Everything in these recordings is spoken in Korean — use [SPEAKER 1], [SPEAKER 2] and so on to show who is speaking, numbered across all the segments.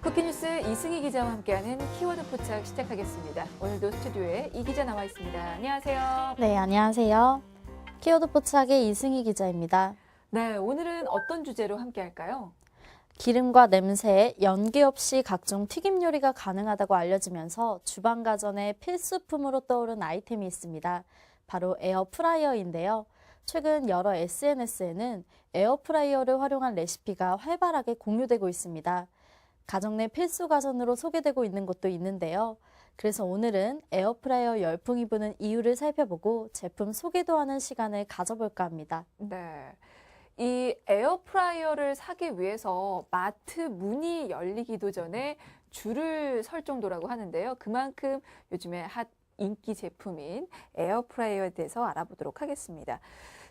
[SPEAKER 1] 쿠키뉴스 이승희 기자와 함께하는 키워드 포착 시작하겠습니다. 오늘도 스튜디오에 이 기자 나와 있습니다. 안녕하세요.
[SPEAKER 2] 네, 안녕하세요. 키워드 포착의 이승희 기자입니다.
[SPEAKER 1] 네, 오늘은 어떤 주제로 함께할까요?
[SPEAKER 2] 기름과 냄새, 연기 없이 각종 튀김 요리가 가능하다고 알려지면서 주방 가전의 필수품으로 떠오른 아이템이 있습니다. 바로 에어프라이어인데요. 최근 여러 SNS에는 에어프라이어를 활용한 레시피가 활발하게 공유되고 있습니다. 가정 내 필수 가전으로 소개되고 있는 곳도 있는데요. 그래서 오늘은 에어프라이어 열풍이 부는 이유를 살펴보고 제품 소개도 하는 시간을 가져볼까 합니다.
[SPEAKER 1] 네. 이 에어프라이어를 사기 위해서 마트 문이 열리기도 전에 줄을 설 정도라고 하는데요. 그만큼 요즘에 핫 인기 제품인 에어프라이어에 대해서 알아보도록 하겠습니다.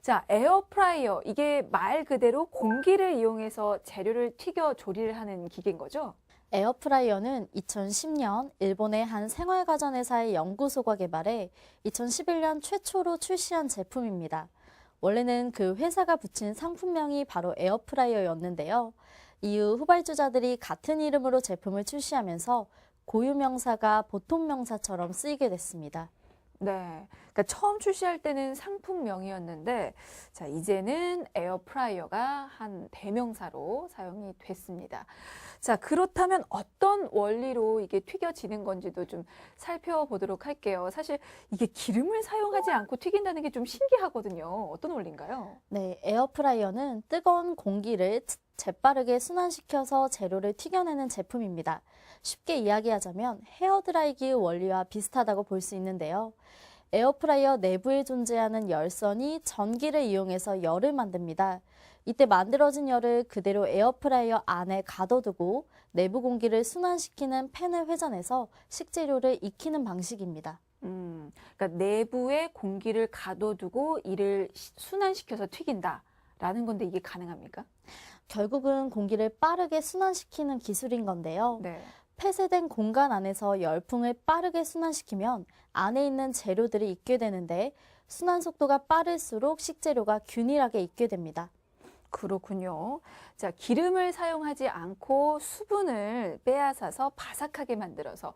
[SPEAKER 1] 자, 에어프라이어, 이게 말 그대로 공기를 이용해서 재료를 튀겨 조리를 하는 기계인 거죠?
[SPEAKER 2] 에어프라이어는 2010년 일본의 한 생활가전회사의 연구소가 개발해 2011년 최초로 출시한 제품입니다. 원래는 그 회사가 붙인 상품명이 바로 에어프라이어였는데요. 이후 후발주자들이 같은 이름으로 제품을 출시하면서 고유명사가 보통명사처럼 쓰이게 됐습니다.
[SPEAKER 1] 네. 그러니까 처음 출시할 때는 상품명이었는데, 자, 이제는 에어프라이어가 한 대명사로 사용이 됐습니다. 자, 그렇다면 어떤 원리로 이게 튀겨지는 건지도 좀 살펴보도록 할게요. 사실 이게 기름을 사용하지 않고 튀긴다는 게 좀 신기하거든요. 어떤 원리인가요?
[SPEAKER 2] 네, 에어프라이어는 뜨거운 공기를 재빠르게 순환시켜서 재료를 튀겨내는 제품입니다. 쉽게 이야기하자면 헤어드라이기의 원리와 비슷하다고 볼 수 있는데요. 에어프라이어 내부에 존재하는 열선이 전기를 이용해서 열을 만듭니다. 이때 만들어진 열을 그대로 에어프라이어 안에 가둬두고 내부 공기를 순환시키는 팬을 회전해서 식재료를 익히는 방식입니다.
[SPEAKER 1] 그러니까 내부에 공기를 가둬두고 이를 순환시켜서 튀긴다라는 건데 이게 가능합니까?
[SPEAKER 2] 결국은 공기를 빠르게 순환시키는 기술인 건데요.
[SPEAKER 1] 네.
[SPEAKER 2] 폐쇄된 공간 안에서 열풍을 빠르게 순환시키면 안에 있는 재료들이 익게 되는데 순환 속도가 빠를수록 식재료가 균일하게 익게 됩니다.
[SPEAKER 1] 그렇군요. 자, 기름을 사용하지 않고 수분을 빼앗아서 바삭하게 만들어서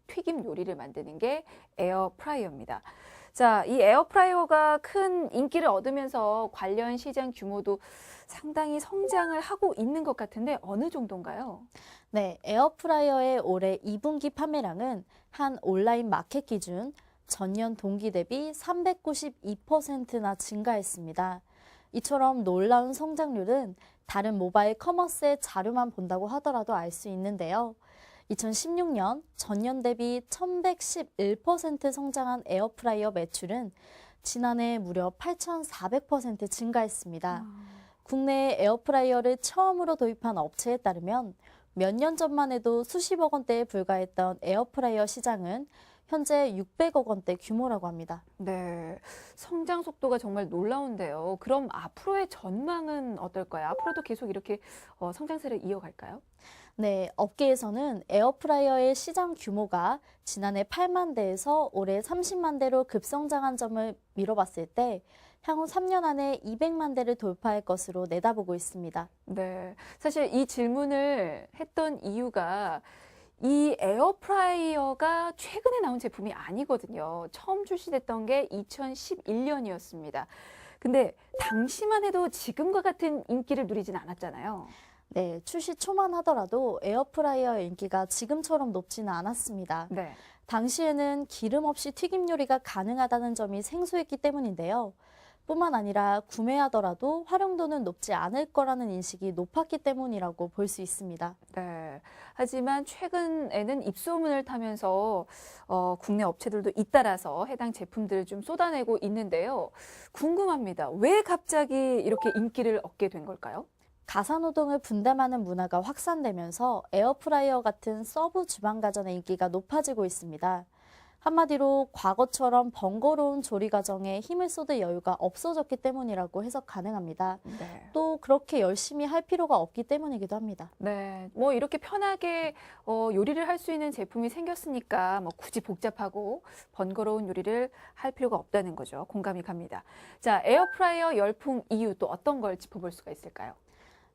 [SPEAKER 1] 튀김 요리를 만드는 게 에어프라이어입니다. 자, 이 에어프라이어가 큰 인기를 얻으면서 관련 시장 규모도 상당히 성장을 하고 있는 것 같은데 어느 정도인가요?
[SPEAKER 2] 네, 에어프라이어의 올해 2분기 판매량은 한 온라인 마켓 기준 전년 동기 대비 392%나 증가했습니다. 이처럼 놀라운 성장률은 다른 모바일 커머스의 자료만 본다고 하더라도 알 수 있는데요. 2016년 전년 대비 1111% 성장한 에어프라이어 매출은 지난해 무려 8,400% 증가했습니다. 국내에 에어프라이어를 처음으로 도입한 업체에 따르면 몇 년 전만 해도 수십억 원대에 불과했던 에어프라이어 시장은 현재 600억 원대 규모라고 합니다.
[SPEAKER 1] 네, 성장 속도가 정말 놀라운데요. 그럼 앞으로의 전망은 어떨까요? 앞으로도 계속 이렇게 성장세를 이어갈까요?
[SPEAKER 2] 네, 업계에서는 에어프라이어의 시장 규모가 지난해 8만 대에서 올해 30만 대로 급성장한 점을 미뤄봤을 때 향후 3년 안에 200만 대를 돌파할 것으로 내다보고 있습니다.
[SPEAKER 1] 네, 사실 이 질문을 했던 이유가 이 에어프라이어가 최근에 나온 제품이 아니거든요. 처음 출시됐던 게 2011년이었습니다. 근데 당시만 해도 지금과 같은 인기를 누리진 않았잖아요.
[SPEAKER 2] 네, 출시 초만 하더라도 에어프라이어의 인기가 지금처럼 높지는 않았습니다.
[SPEAKER 1] 네.
[SPEAKER 2] 당시에는 기름 없이 튀김 요리가 가능하다는 점이 생소했기 때문인데요. 뿐만 아니라 구매하더라도 활용도는 높지 않을 거라는 인식이 높았기 때문이라고 볼 수 있습니다.
[SPEAKER 1] 네. 하지만 최근에는 입소문을 타면서 국내 업체들도 잇따라서 해당 제품들을 좀 쏟아내고 있는데요. 궁금합니다. 왜 갑자기 이렇게 인기를 얻게 된 걸까요?
[SPEAKER 2] 가사노동을 분담하는 문화가 확산되면서 에어프라이어 같은 서브 주방 가전의 인기가 높아지고 있습니다. 한마디로 과거처럼 번거로운 조리 과정에 힘을 쏟을 여유가 없어졌기 때문이라고 해석 가능합니다.
[SPEAKER 1] 네.
[SPEAKER 2] 또 그렇게 열심히 할 필요가 없기 때문이기도 합니다.
[SPEAKER 1] 네, 뭐 이렇게 편하게 요리를 할 수 있는 제품이 생겼으니까 뭐 굳이 복잡하고 번거로운 요리를 할 필요가 없다는 거죠. 공감이 갑니다. 자, 에어프라이어 열풍 이유 또 어떤 걸 짚어볼 수가 있을까요?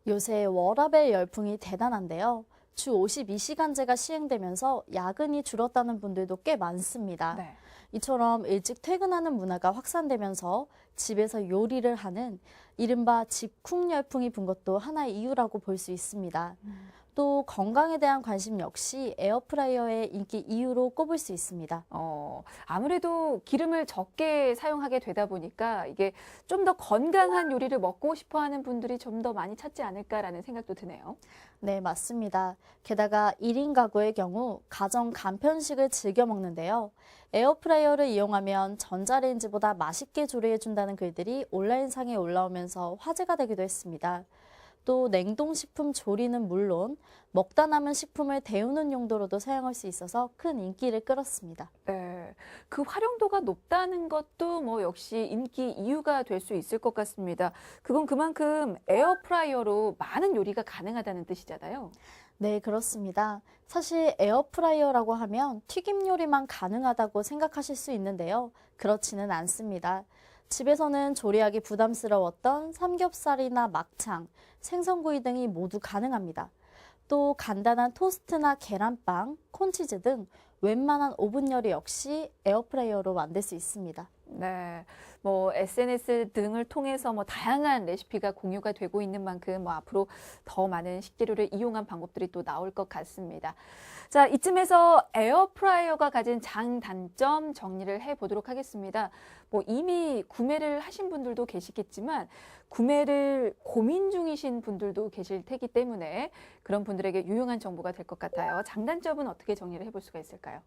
[SPEAKER 2] 요새 워라밸 열풍이 대단한데요. 주 52시간제가 시행되면서 야근이 줄었다는 분들도 꽤 많습니다.
[SPEAKER 1] 네.
[SPEAKER 2] 이처럼 일찍 퇴근하는 문화가 확산되면서 집에서 요리를 하는 이른바 집쿵 열풍이 분 것도 하나의 이유라고 볼 수 있습니다. 또 건강에 대한 관심 역시 에어프라이어의 인기 이유로 꼽을 수 있습니다.
[SPEAKER 1] 아무래도 기름을 적게 사용하게 되다 보니까 이게 좀 더 건강한 요리를 먹고 싶어 하는 분들이 좀 더 많이 찾지 않을까라는 생각도 드네요.
[SPEAKER 2] 네, 맞습니다. 게다가 1인 가구의 경우 가정 간편식을 즐겨 먹는데요. 에어프라이어를 이용하면 전자레인지보다 맛있게 조리해준다는 글들이 온라인상에 올라오면서 화제가 되기도 했습니다. 또 냉동식품 조리는 물론 먹다 남은 식품을 데우는 용도로도 사용할 수 있어서 큰 인기를 끌었습니다.
[SPEAKER 1] 네, 그 활용도가 높다는 것도 뭐 역시 인기 이유가 될 수 있을 것 같습니다. 그건 그만큼 에어프라이어로 많은 요리가 가능하다는 뜻이잖아요.
[SPEAKER 2] 네, 그렇습니다. 사실 에어프라이어라고 하면 튀김 요리만 가능하다고 생각하실 수 있는데요. 그렇지는 않습니다. 집에서는 조리하기 부담스러웠던 삼겹살이나 막창, 생선구이 등이 모두 가능합니다. 또 간단한 토스트나 계란빵, 콘치즈 등 웬만한 오븐 요리 역시 에어프라이어로 만들 수 있습니다.
[SPEAKER 1] 네, 뭐 SNS 등을 통해서 뭐 다양한 레시피가 공유가 되고 있는 만큼 뭐 앞으로 더 많은 식재료를 이용한 방법들이 또 나올 것 같습니다. 자, 이쯤에서 에어프라이어가 가진 장단점 정리를 해보도록 하겠습니다. 뭐 이미 구매를 하신 분들도 계시겠지만 구매를 고민 중이신 분들도 계실 테기 때문에 그런 분들에게 유용한 정보가 될 것 같아요. 장단점은 어떻게 정리를 해볼 수가 있을까요?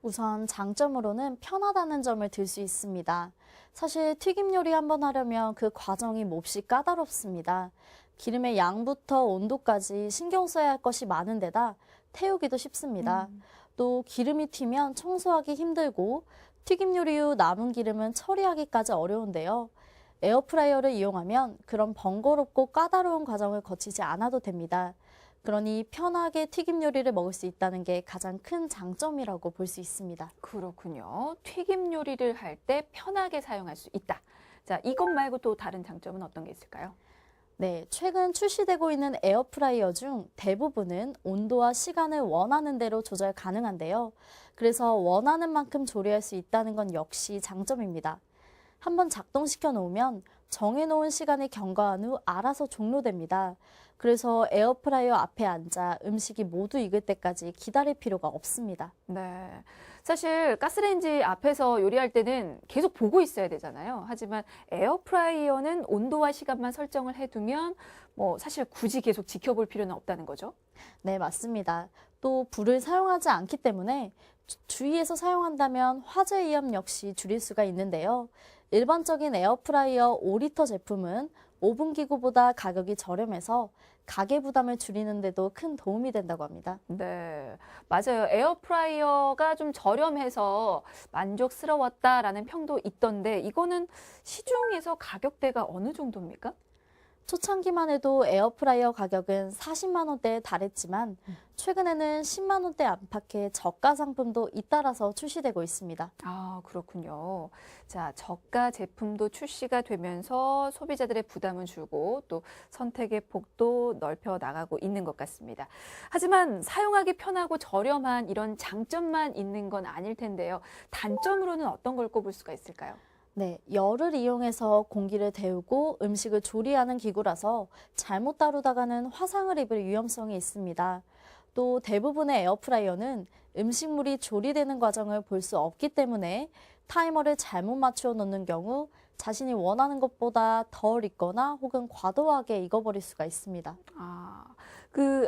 [SPEAKER 2] 우선 장점으로는 편하다는 점을 들 수 있습니다. 사실 튀김 요리 한번 하려면 그 과정이 몹시 까다롭습니다. 기름의 양부터 온도까지 신경 써야 할 것이 많은 데다 태우기도 쉽습니다. 또 기름이 튀면 청소하기 힘들고 튀김 요리 후 남은 기름은 처리하기까지 어려운데요. 에어프라이어를 이용하면 그런 번거롭고 까다로운 과정을 거치지 않아도 됩니다. 그러니 편하게 튀김 요리를 먹을 수 있다는 게 가장 큰 장점이라고 볼 수 있습니다.
[SPEAKER 1] 그렇군요. 튀김 요리를 할 때 편하게 사용할 수 있다. 자, 이것 말고 또 다른 장점은 어떤 게 있을까요?
[SPEAKER 2] 네, 최근 출시되고 있는 에어프라이어 중 대부분은 온도와 시간을 원하는 대로 조절 가능한데요. 그래서 원하는 만큼 조리할 수 있다는 건 역시 장점입니다. 한번 작동시켜 놓으면 정해놓은 시간을 경과한 후 알아서 종료됩니다. 그래서 에어프라이어 앞에 앉아 음식이 모두 익을 때까지 기다릴 필요가 없습니다.
[SPEAKER 1] 네. 사실 가스레인지 앞에서 요리할 때는 계속 보고 있어야 되잖아요. 하지만 에어프라이어는 온도와 시간만 설정을 해두면 뭐 사실 굳이 계속 지켜볼 필요는 없다는 거죠.
[SPEAKER 2] 네, 맞습니다. 또 불을 사용하지 않기 때문에 주의해서 사용한다면 화재 위험 역시 줄일 수가 있는데요. 일반적인 에어프라이어 5리터 제품은 오븐 기구보다 가격이 저렴해서 가계 부담을 줄이는 데도 큰 도움이 된다고 합니다.
[SPEAKER 1] 네, 맞아요. 에어프라이어가 좀 저렴해서 만족스러웠다라는 평도 있던데 이거는 시중에서 가격대가 어느 정도입니까?
[SPEAKER 2] 초창기만 해도 에어프라이어 가격은 40만 원대에 달했지만 최근에는 10만 원대 안팎의 저가 상품도 잇따라서 출시되고 있습니다.
[SPEAKER 1] 아, 그렇군요. 자, 저가 제품도 출시가 되면서 소비자들의 부담은 줄고 또 선택의 폭도 넓혀 나가고 있는 것 같습니다. 하지만 사용하기 편하고 저렴한 이런 장점만 있는 건 아닐 텐데요. 단점으로는 어떤 걸 꼽을 수가 있을까요?
[SPEAKER 2] 네, 열을 이용해서 공기를 데우고 음식을 조리하는 기구라서 잘못 다루다가는 화상을 입을 위험성이 있습니다. 또 대부분의 에어프라이어는 음식물이 조리되는 과정을 볼 수 없기 때문에 타이머를 잘못 맞추어 놓는 경우 자신이 원하는 것보다 덜 익거나 혹은 과도하게 익어버릴 수가 있습니다.
[SPEAKER 1] 아,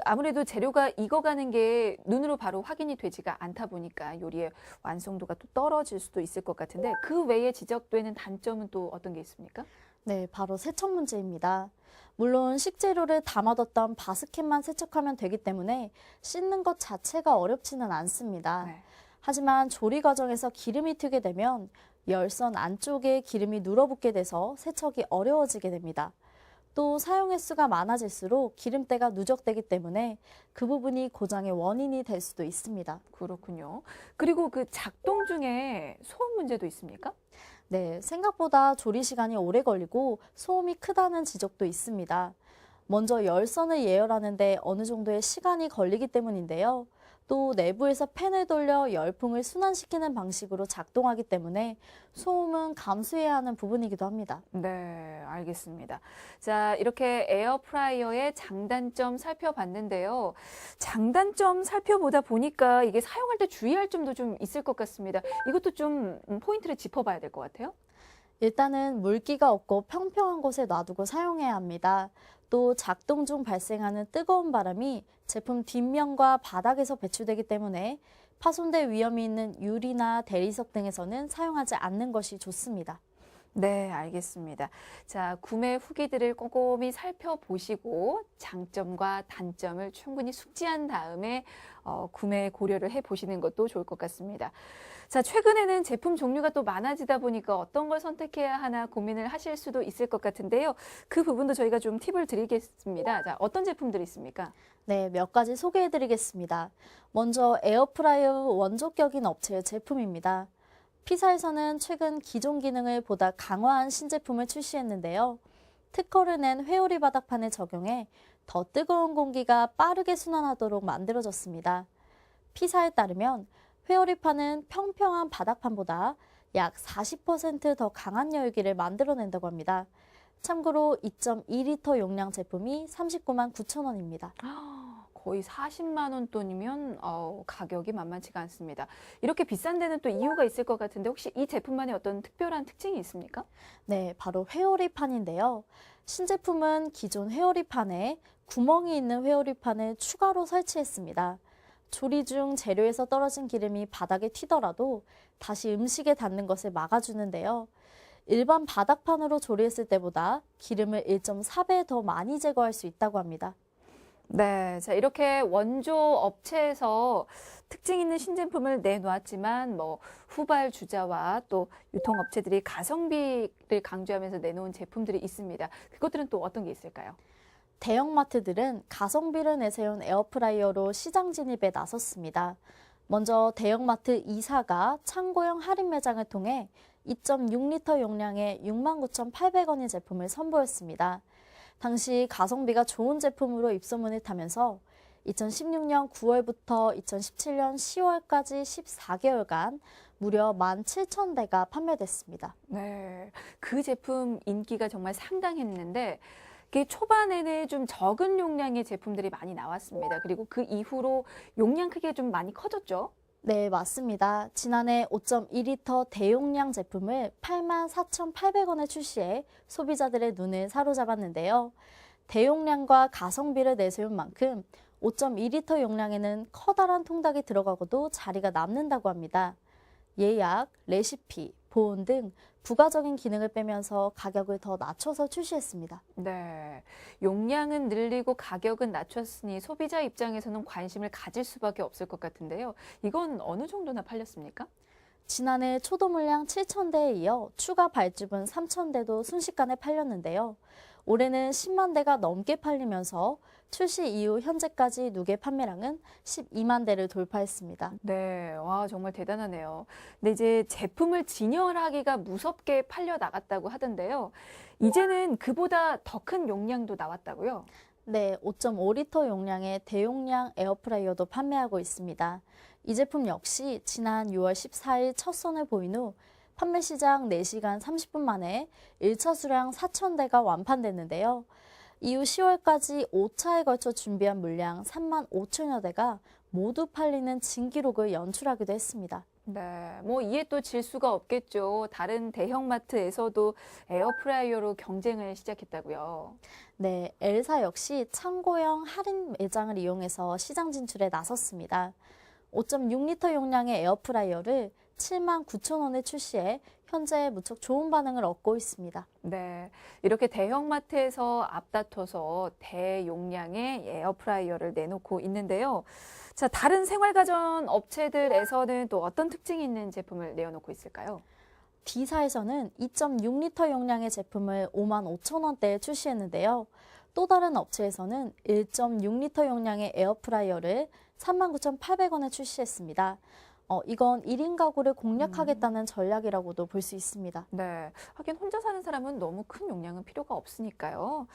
[SPEAKER 1] 아무래도 재료가 익어가는 게 눈으로 바로 확인이 되지가 않다 보니까 요리의 완성도가 또 떨어질 수도 있을 것 같은데 그 외에 지적되는 단점은 또 어떤 게 있습니까?
[SPEAKER 2] 네, 바로 세척 문제입니다. 물론 식재료를 담아뒀던 바스켓만 세척하면 되기 때문에 씻는 것 자체가 어렵지는 않습니다.
[SPEAKER 1] 네.
[SPEAKER 2] 하지만 조리 과정에서 기름이 튀게 되면 열선 안쪽에 기름이 눌어붙게 돼서 세척이 어려워지게 됩니다. 또 사용 횟수가 많아질수록 기름때가 누적되기 때문에 그 부분이 고장의 원인이 될 수도 있습니다.
[SPEAKER 1] 그렇군요. 그리고 그 작동 중에 소음 문제도 있습니까?
[SPEAKER 2] 네, 생각보다 조리 시간이 오래 걸리고 소음이 크다는 지적도 있습니다. 먼저 열선을 예열하는데 어느 정도의 시간이 걸리기 때문인데요. 또 내부에서 팬을 돌려 열풍을 순환시키는 방식으로 작동하기 때문에 소음은 감수해야 하는 부분이기도 합니다.
[SPEAKER 1] 네, 알겠습니다. 자, 이렇게 에어프라이어의 장단점 살펴봤는데요. 장단점 살펴보다 보니까 이게 사용할 때 주의할 점도 좀 있을 것 같습니다. 이것도 좀 포인트를 짚어봐야 될 것 같아요.
[SPEAKER 2] 일단은 물기가 없고 평평한 곳에 놔두고 사용해야 합니다. 또 작동 중 발생하는 뜨거운 바람이 제품 뒷면과 바닥에서 배출되기 때문에 파손될 위험이 있는 유리나 대리석 등에서는 사용하지 않는 것이 좋습니다.
[SPEAKER 1] 네, 알겠습니다. 자, 구매 후기들을 꼼꼼히 살펴보시고 장점과 단점을 충분히 숙지한 다음에 구매 고려를 해보시는 것도 좋을 것 같습니다. 자, 최근에는 제품 종류가 또 많아지다 보니까 어떤 걸 선택해야 하나 고민을 하실 수도 있을 것 같은데요. 그 부분도 저희가 좀 팁을 드리겠습니다. 자, 어떤 제품들이 있습니까?
[SPEAKER 2] 네, 몇 가지 소개해 드리겠습니다. 먼저 에어프라이어 원조격인 업체의 제품입니다. 피사에서는 최근 기존 기능을 보다 강화한 신제품을 출시했는데요. 특허를 낸 회오리 바닥판을 적용해 더 뜨거운 공기가 빠르게 순환하도록 만들어졌습니다. 피사에 따르면 회오리판은 평평한 바닥판보다 약 40% 더 강한 열기를 만들어낸다고 합니다. 참고로 2.2리터 용량 제품이 39만 9천 원입니다.
[SPEAKER 1] 거의 40만 원 돈이면 가격이 만만치가 않습니다. 이렇게 비싼 데는 또 이유가 있을 것 같은데 혹시 이 제품만의 어떤 특별한 특징이 있습니까?
[SPEAKER 2] 네, 바로 회오리판인데요. 신제품은 기존 회오리판에 구멍이 있는 회오리판을 추가로 설치했습니다. 조리 중 재료에서 떨어진 기름이 바닥에 튀더라도 다시 음식에 닿는 것을 막아주는데요. 일반 바닥판으로 조리했을 때보다 기름을 1.4배 더 많이 제거할 수 있다고 합니다.
[SPEAKER 1] 네, 자, 이렇게 원조 업체에서 특징 있는 신제품을 내놓았지만 후발 주자와 또 유통업체들이 가성비를 강조하면서 내놓은 제품들이 있습니다. 그것들은 또 어떤 게 있을까요?
[SPEAKER 2] 대형마트들은 가성비를 내세운 에어프라이어로 시장 진입에 나섰습니다. 먼저 대형마트 2사가 창고형 할인 매장을 통해 2.6리터 용량의 69,800원의 제품을 선보였습니다. 당시 가성비가 좋은 제품으로 입소문을 타면서 2016년 9월부터 2017년 10월까지 14개월간 무려 17,000대가 판매됐습니다.
[SPEAKER 1] 네, 그 제품 인기가 정말 상당했는데 그 초반에는 좀 적은 용량의 제품들이 많이 나왔습니다. 그리고 그 이후로 용량 크기가 좀 많이 커졌죠?
[SPEAKER 2] 네, 맞습니다. 지난해 5.2리터 대용량 제품을 84,800원에 출시해 소비자들의 눈을 사로잡았는데요. 대용량과 가성비를 내세운 만큼 5.2리터 용량에는 커다란 통닭이 들어가고도 자리가 남는다고 합니다. 예약, 레시피, 보온 등 부가적인 기능을 빼면서 가격을 더 낮춰서 출시했습니다.
[SPEAKER 1] 네, 용량은 늘리고 가격은 낮췄으니 소비자 입장에서는 관심을 가질 수밖에 없을 것 같은데요. 이건 어느 정도나 팔렸습니까?
[SPEAKER 2] 지난해 초도 물량 7,000대에 이어 추가 발주분 3,000대도 순식간에 팔렸는데요. 올해는 10만 대가 넘게 팔리면서 출시 이후 현재까지 누계 판매량은 12만 대를 돌파했습니다.
[SPEAKER 1] 네, 와, 정말 대단하네요. 근데 이제 제품을 진열하기가 무섭게 팔려 나갔다고 하던데요. 이제는 그보다 더 큰 용량도 나왔다고요?
[SPEAKER 2] 네, 5.5리터 용량의 대용량 에어프라이어도 판매하고 있습니다. 이 제품 역시 지난 6월 14일 첫 선을 보인 후 판매 시작 4시간 30분 만에 1차 수량 4,000대가 완판됐는데요. 이후 10월까지 5차에 걸쳐 준비한 물량 3만 5천여 대가 모두 팔리는 진기록을 연출하기도 했습니다.
[SPEAKER 1] 네, 이에 또 질 수가 없겠죠. 다른 대형마트에서도 에어프라이어로 경쟁을 시작했다고요.
[SPEAKER 2] 네, 엘사 역시 창고형 할인 매장을 이용해서 시장 진출에 나섰습니다. 5.6리터 용량의 에어프라이어를 7만 9천 원에 출시해 현재 무척 좋은 반응을 얻고 있습니다.
[SPEAKER 1] 네, 이렇게 대형마트에서 앞다퉈서 대용량의 에어프라이어를 내놓고 있는데요. 자, 다른 생활가전 업체들에서는 또 어떤 특징이 있는 제품을 내어놓고 있을까요?
[SPEAKER 2] D사에서는 2.6리터 용량의 제품을 5만 5천 원대에 출시했는데요. 또 다른 업체에서는 1.6리터 용량의 에어프라이어를 39,800원에 출시했습니다. 이건 1인 가구를 공략하겠다는 전략이라고도 볼 수 있습니다.
[SPEAKER 1] 네, 하긴 혼자 사는 사람은 너무 큰 용량은 필요가 없으니까요.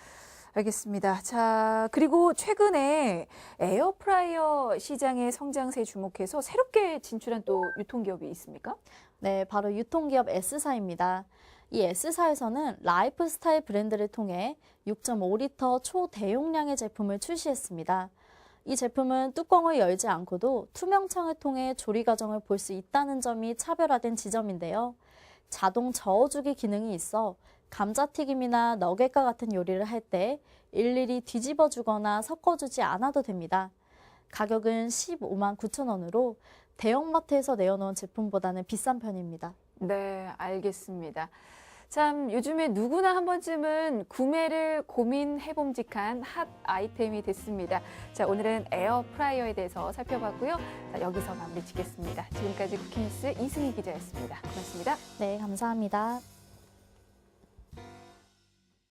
[SPEAKER 1] 알겠습니다. 자, 그리고 최근에 에어프라이어 시장의 성장세에 주목해서 새롭게 진출한 또 유통기업이 있습니까?
[SPEAKER 2] 네, 바로 유통기업 S사입니다. 이 S사에서는 라이프스타일 브랜드를 통해 6.5리터 초대용량의 제품을 출시했습니다. 이 제품은 뚜껑을 열지 않고도 투명창을 통해 조리 과정을 볼 수 있다는 점이 차별화된 지점인데요. 자동 저어주기 기능이 있어 감자튀김이나 너겟과 같은 요리를 할 때 일일이 뒤집어 주거나 섞어주지 않아도 됩니다. 가격은 15만 9천 원으로 대형마트에서 내어놓은 제품보다는 비싼 편입니다.
[SPEAKER 1] 네, 알겠습니다. 참, 요즘에 누구나 한 번쯤은 구매를 고민해봄직한 핫 아이템이 됐습니다. 자, 오늘은 에어프라이어에 대해서 살펴봤고요. 자, 여기서 마무리 짓겠습니다. 지금까지 쿠키뉴스 이승희 기자였습니다. 고맙습니다.
[SPEAKER 2] 네, 감사합니다.